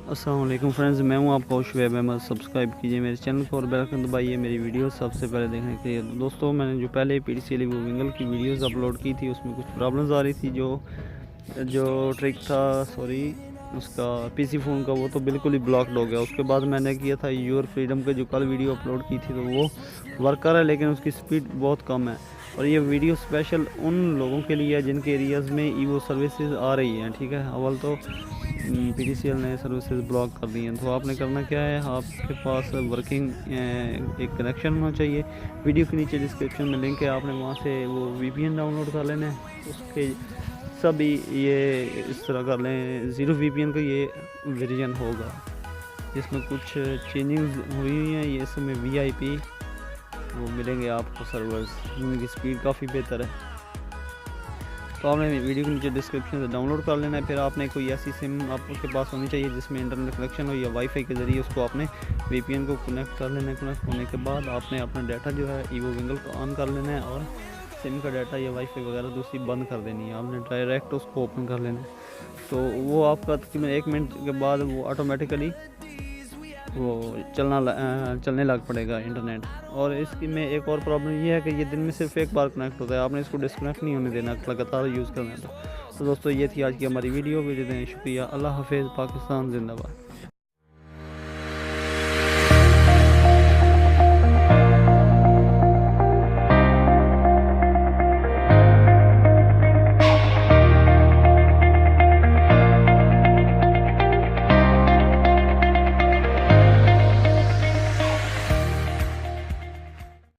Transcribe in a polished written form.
अस्सलाम वालेकुम फ्रेंड्स, मैं हूं आपका शुएब अहमद। सब्सक्राइब कीजिए मेरे चैनल को और बेल आइकन दबाइए मेरी वीडियो सबसे पहले देखने के लिए। दोस्तों, मैंने जो पहले PDCL विंगल की वीडियोस अपलोड की थी उसमें कुछ प्रॉब्लम्स आ रही थी। जो जो ट्रिक था, सॉरी, उसका PC फ़ोन का, वो तो बिल्कुल ही ब्लॉक्ड हो गया। उसके बाद मैंने किया था यूर फ्रीडम के जो कल वीडियो अपलोड की थी, तो वो वर्क कर रहा है लेकिन उसकी स्पीड बहुत कम है। और ये वीडियो स्पेशल उन लोगों के लिए है जिनके एरियाज़ में ईवो सर्विसेज आ रही हैं। ठीक है, अव्वल तो PDCL ने सर्विसेज ब्लॉक कर दी हैं। तो आपने करना क्या है, आपके पास वर्किंग एक कनेक्शन होना चाहिए। वीडियो के नीचे डिस्क्रिप्शन में लिंक है, आपने वहाँ से वो VPN डाउनलोड कर लेना है। उसके सभी ये इस तरह कर लें, ज़ीरो VPN का ये वर्जन होगा जिसमें कुछ चेंजिंग्स हुई हैं। ये इसमें VIP वो मिलेंगे आपको सर्वर्स जिनकी स्पीड काफ़ी बेहतर है। तो आपने वीडियो के नीचे डिस्क्रिप्शन से डाउनलोड कर लेना है। फिर आपने कोई ऐसी सिम आपके पास होनी चाहिए जिसमें इंटरनेट कनेक्शन हो, या वाईफाई के ज़रिए उसको आपने VPN को कनेक्ट कर लेना है। कनेक्ट होने के बाद आपने अपना डाटा जो है ईवो विंगल को ऑन कर लेना है और सिम का डाटा या वाईफाई वगैरह दूसरी बंद कर देनी है। आपने डायरेक्ट उसको ओपन कर लेना है। तो वो आपका तकरीबन 1 मिनट के बाद वो ऑटोमेटिकली वो चलने लग पड़ेगा इंटरनेट। और इसकी में एक और प्रॉब्लम ये है कि ये दिन में सिर्फ एक बार कनेक्ट होता है, आपने इसको डिस्कनेक्ट नहीं होने देना, लगातार यूज़ करना है। तो दोस्तों, ये थी आज की हमारी वीडियो देने शुक्रिया। अल्लाह हाफिज़। पाकिस्तान जिंदाबाद।